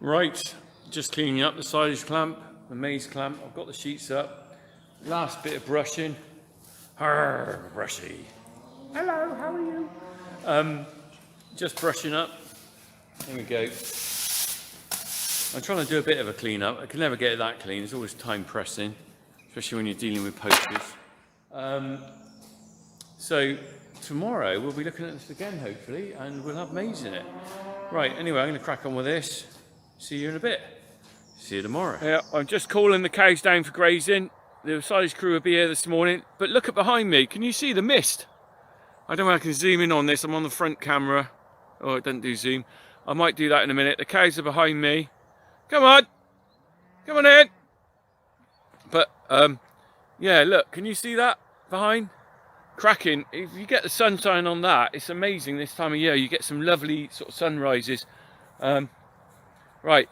Right, just cleaning up the silage clamp, the maize clamp. I've got the sheets up. Last bit of brushing. Arr, brushy. Hello, how are you? Just brushing up. There we go. I'm trying to do a bit of a clean up. I can never get it that clean. It's always time pressing, especially when you're dealing with poachers. So tomorrow we'll be looking at this again, hopefully, and we'll have maize in it. Right, anyway, I'm going to crack on with this. See you in a bit. See you tomorrow. Yeah, I'm just calling the cows down for grazing. The silage crew will be here this morning. But look at behind me. Can you see the mist? I don't know if I can zoom in on this. I'm on the front camera. Oh, it doesn't do zoom. I might do that in a minute. The cows are behind me. Come on. Come on in. But, yeah, look. Can you see that behind? Cracking. If you get the sunshine on that, it's amazing this time of year. You get some lovely sort of sunrises. Right,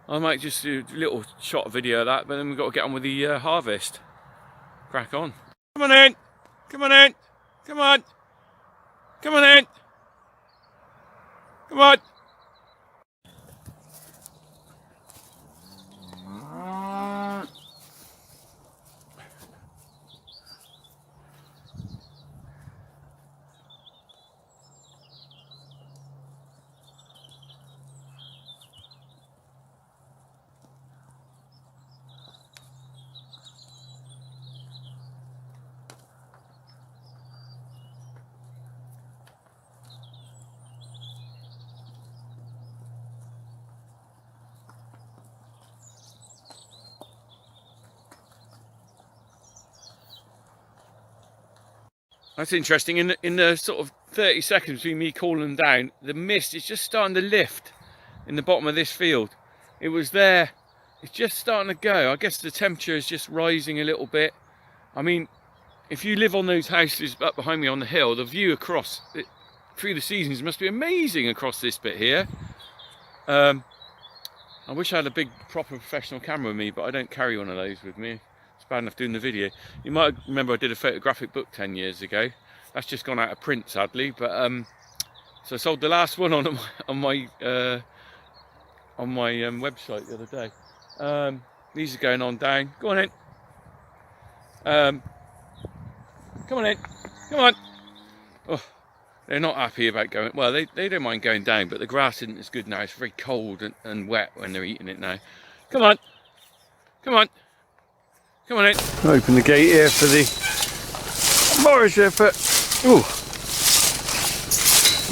I might just do a little shot video of that, but then we've got to get on with the harvest. Crack on. Come on in. Come on in. Come on. Come on in. Come on. That's interesting. In the sort of 30 seconds between me calling them down, the mist is just starting to lift in the bottom of this field. It was there. It's just starting to go. I guess the temperature is just rising a little bit. I mean, if you live on those houses up behind me on the hill, the view across through the seasons must be amazing across this bit here. I wish I had a big proper professional camera with me, but I don't carry one of those with me. It's bad enough doing the video. You might remember I did a photographic book 10 years ago. That's just gone out of print, sadly. But so I sold the last one on my website the other day. These are going on down. Go on in. Come on in. Come on. Oh, they're not happy about going. Well, they don't mind going down, but the grass isn't as good now. It's very cold and wet when they're eating it now. Come on. Come on. Come on in. Open the gate here for the Morris effort. Ooh.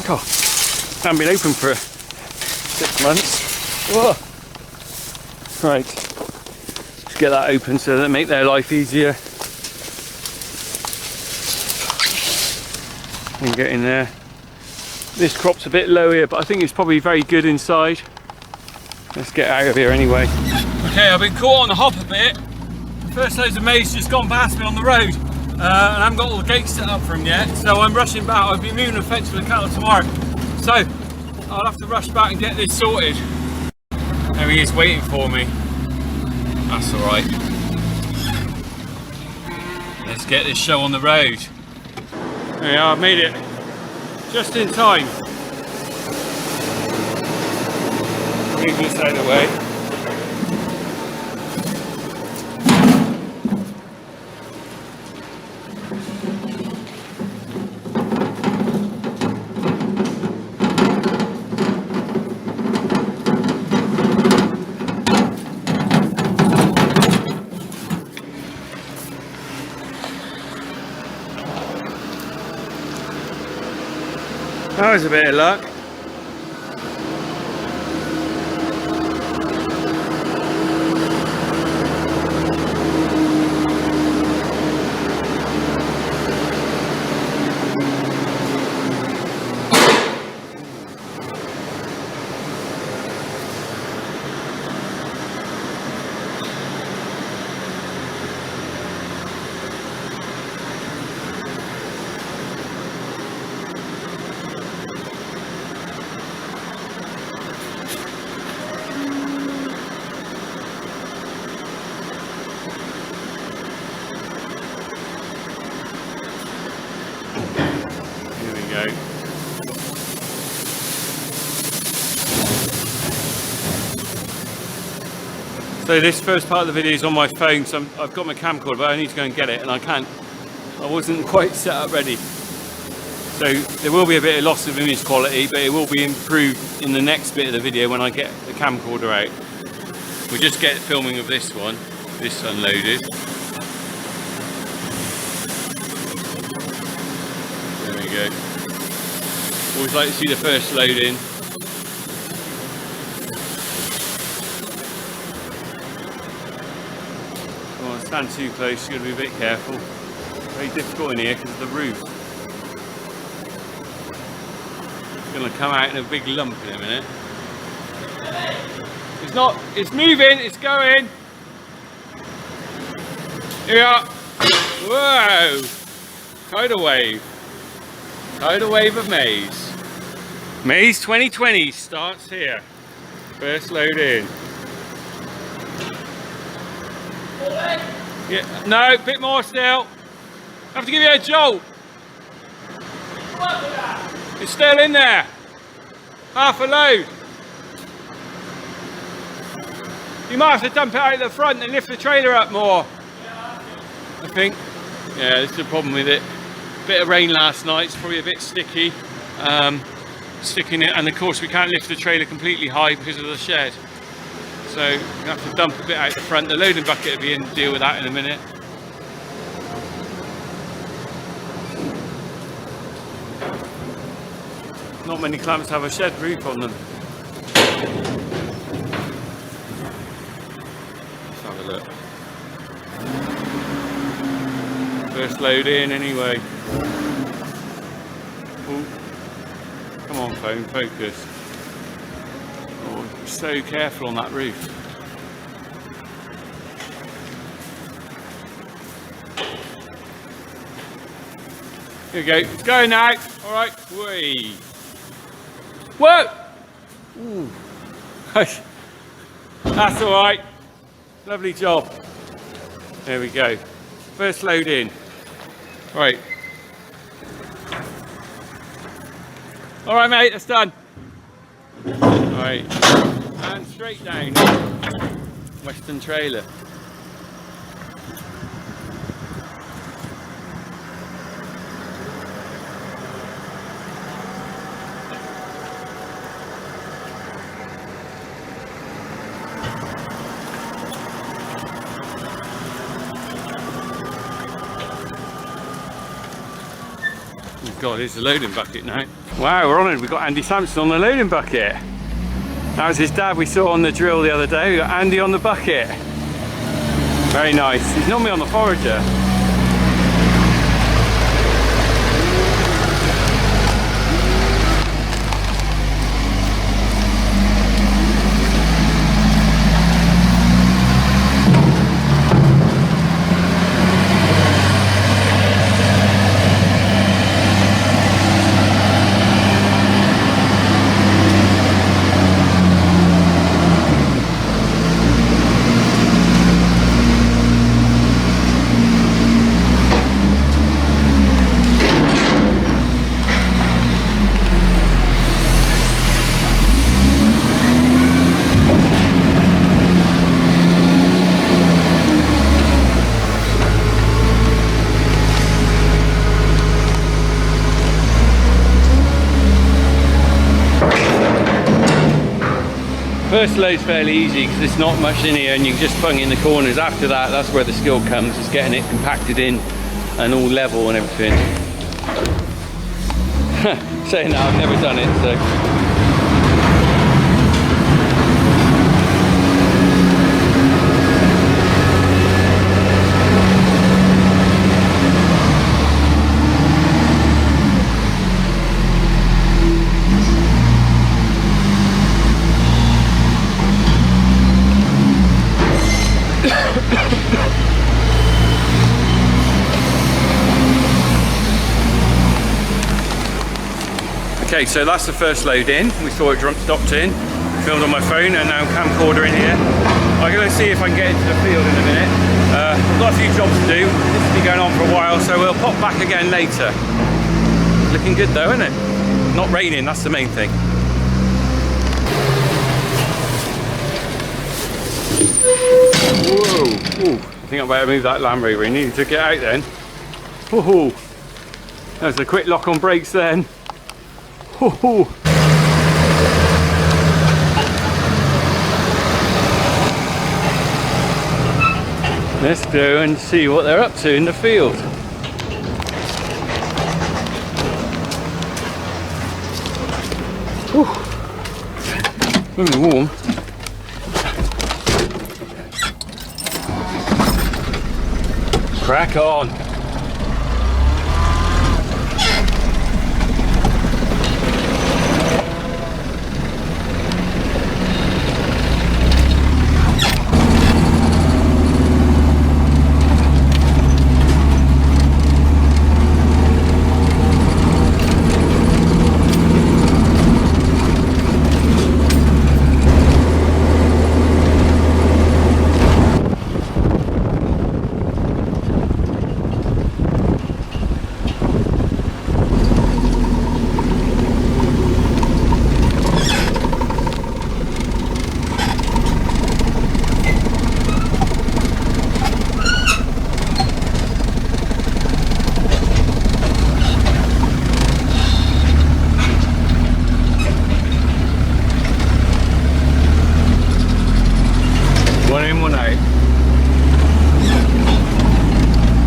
God. Haven't been open for 6 months. Whoa. Right. Let's get that open so that make their life easier. And get in there. This crop's a bit low here, but I think it's probably very good inside. Let's get out of here anyway. Okay, I've been caught on the hop a bit. First loads of maize just gone past me on the road, and I haven't got all the gates set up for him yet, so I'm rushing back. I'll be moving the fence for the cattle tomorrow, so I'll have to rush back and get this sorted. There he is waiting for me. That's alright. Let's get this show on the road. There we are, I've made it just in time. Move this out of the way. That was a bit of luck. So this first part of the video is on my phone, so I've got my camcorder, but I need to go and get it, and I wasn't quite set up ready. So there will be a bit of loss of image quality, but it will be improved in the next bit of the video when I get the camcorder out. We'll just get filming of this one, this unloaded. There we go. Always like to see the first load in. Don't stand too close, you've got to be a bit careful. Very difficult in here because of the roof. It's going to come out in a big lump in a minute. It's not, it's moving, it's going. Here we are. Whoa! Tidal wave. Tidal wave of Maize. Maize 2020 starts here. First load in. Yeah, no, a bit more still. I have to give you a jolt. It's still in there. Half a load. You might have to dump it out the front and lift the trailer up more. I think. Yeah, this is the problem with it. Bit of rain last night, it's probably a bit sticky. Sticking it, and of course we can't lift the trailer completely high because of the shed. So we have to dump a bit out the front. The loading bucket will be in to deal with that in a minute. Not many clamps have a shed roof on them. Let's have a look. First load in anyway. Ooh. Come on phone, focus. Oh, so careful on that roof. Here we go, it's going now. Alright, whee. Whoa! Ooh. That's alright. Lovely job. There we go. First load in. Right. Alright mate, that's done. Alright. And straight down. Western trailer. God, here's the loading bucket now. Wow, we're on it. We've got Andy Sampson on the loading bucket. That was his dad we saw on the drill the other day. We got Andy on the bucket. Very nice. He's normally on the forager. First load's fairly easy because there's not much in here and you can just bung in the corners. After that, that's where the skill comes, is getting it compacted in and all level and everything. Saying that, I've never done it, so. Okay, so that's the first load in. We saw it stopped in, filmed on my phone, and now camcorder in here. I'm going to see if I can get into the field in a minute. I've got a few jobs to do. This will be going on for a while, so we'll pop back again later. Looking good though, isn't it? Not raining, that's the main thing. Whoa! Ooh, I think I better move that Land Rover. He needed to get out then. Whoa! That was a quick lock on brakes then. Whoa! Let's go and see what they're up to in the field. Really warm. Crack on.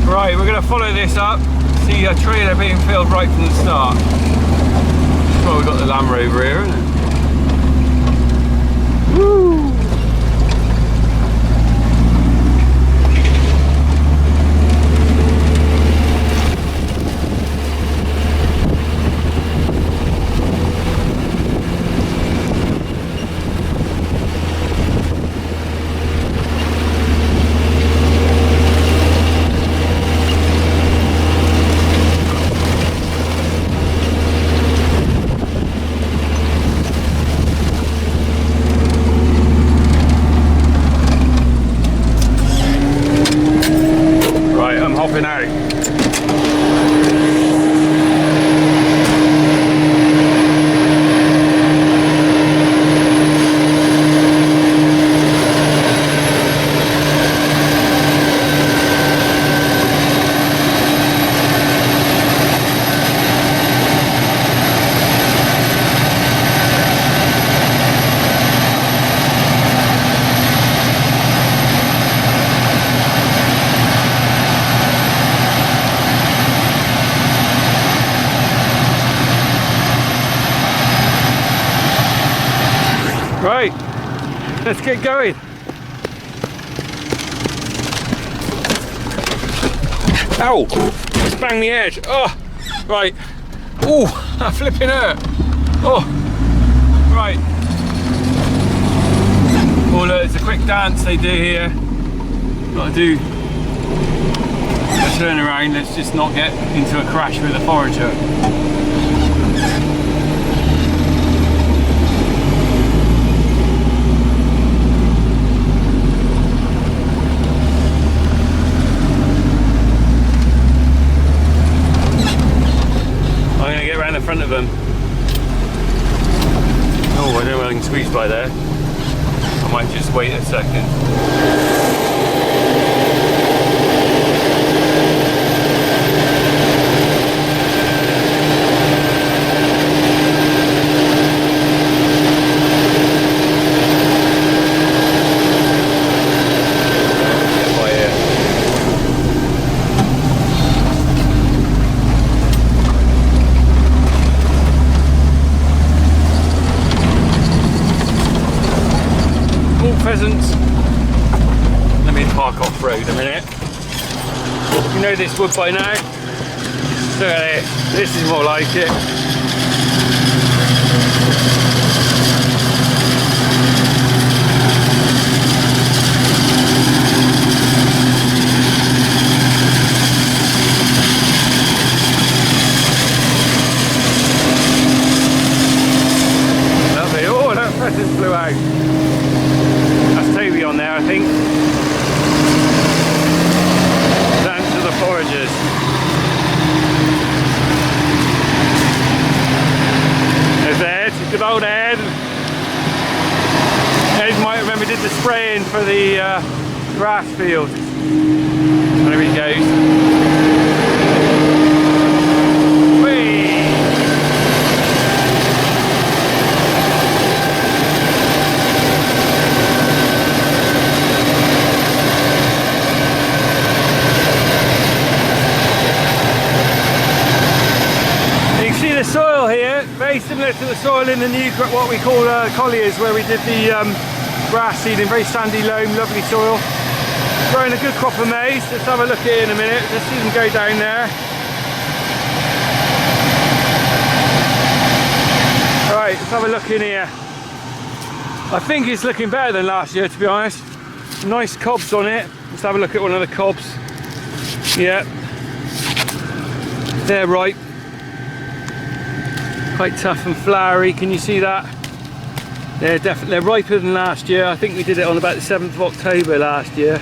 Right, we're going to follow this up, see a trailer being filled right from the start. Well, we've got the Land Rover here, isn't it? Woo! Hopping out. Right, let's get going. Ow! Just banged the edge. Oh, right. Oh, that flipping hurt. Oh, right. Oh, look, it's a quick dance they do here. Got to do a turn around. Let's just not get into a crash with a forager. In front of them. Oh, I don't know if I can squeeze by there. I might just wait a second. Pheasants. Let me park off-road a minute. You know this wood by now? Look at this. This is more like it. Lovely. Oh, that pheasant flew out. On there, I think. Down to the foragers. There's Ed, good old Ed. Ed might remember did the spraying for the grass field. There he goes. Whee! You can see the soil here, very similar to the soil in the new, what we call colliers, where we did the grass seeding. Very sandy loam, lovely soil. Growing a good crop of maize. Let's have a look at it in a minute. Let's see them go down there. Alright, let's have a look in here. I think it's looking better than last year, to be honest. Nice cobs on it. Let's have a look at one of the cobs. Yeah. They're ripe. Quite tough and flowery, can you see that? They're riper than last year. I think we did it on about the 7th of October last year.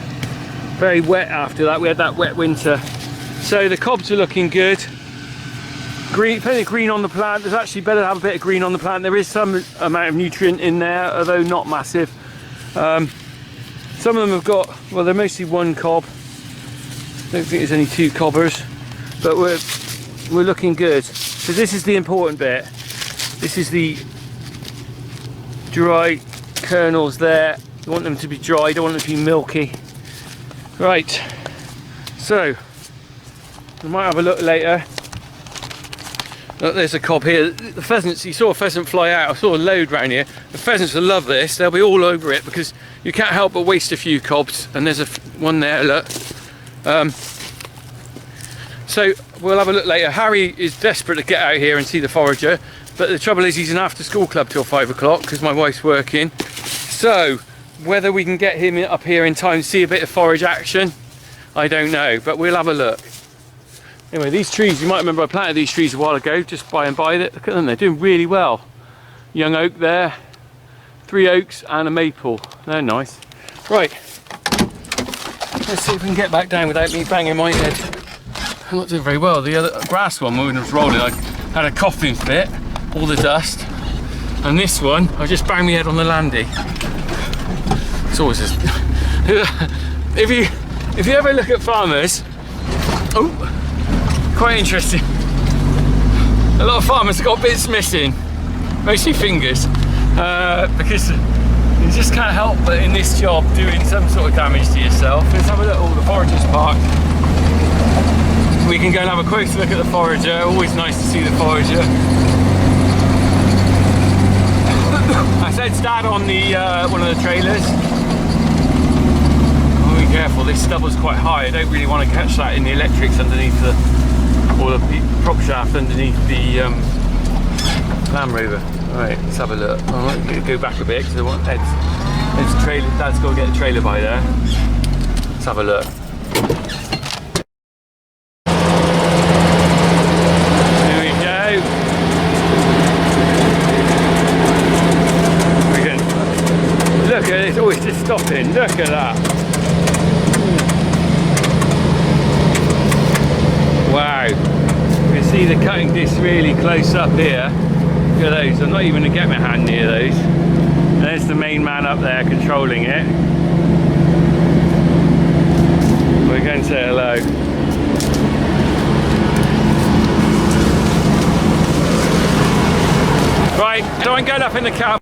Very wet after that, we had that wet winter. So the cobs are looking good. Green, plenty of green on the plant. There's actually better to have a bit of green on the plant. There is some amount of nutrient in there, although not massive. Some of them have got, well, they're mostly one cob. I don't think there's any two cobbers, but we're looking good. So this is the important bit. This is the dry kernels there. You want them to be dry, you don't want them to be milky. Right, so we might have a look later. Look, there's a cob here. The pheasants, you saw a pheasant fly out. I saw a load around here. The pheasants will love this. They'll be all over it because you can't help but waste a few cobs. And there's one there, look. So we'll have a look later. Harry is desperate to get out here and see the forager, but the trouble is he's an after school club till 5 o'clock because my wife's working. So whether we can get him up here in time to see a bit of forage action, I don't know, but we'll have a look. Anyway, these trees, you might remember I planted these trees a while ago, just by and by. Look at them, they're doing really well. Young oak there, 3 oaks and a maple. They're nice. Right, let's see if we can get back down without me banging my head. I'm not doing very well. The other grass one, when I was rolling, I had a coughing fit, all the dust. And this one, I just banged my head on the landy. It's always just... if you ever look at farmers, oh, quite interesting. A lot of farmers have got bits missing, mostly fingers, because you just can't help but in this job doing some sort of damage to yourself. Let's have a look at all the foragers parked. We can go and have a closer look at the forager. Always nice to see the forager. I said Dad on the one of the trailers. Oh, be careful. This stubble's quite high. I don't really want to catch that in the electrics underneath the, or the prop shaft underneath the Land Rover. Right, let's have a look. I might go back a bit because I want Ed's trailer. Dad's got to get the trailer by there. Let's have a look. It's always just stopping. Look at that. Wow. You can see the cutting disc really close up here. Look at those. I'm not even going to get my hand near those. There's the main man up there controlling it. We're going to say hello. Right, don't get up in the cab.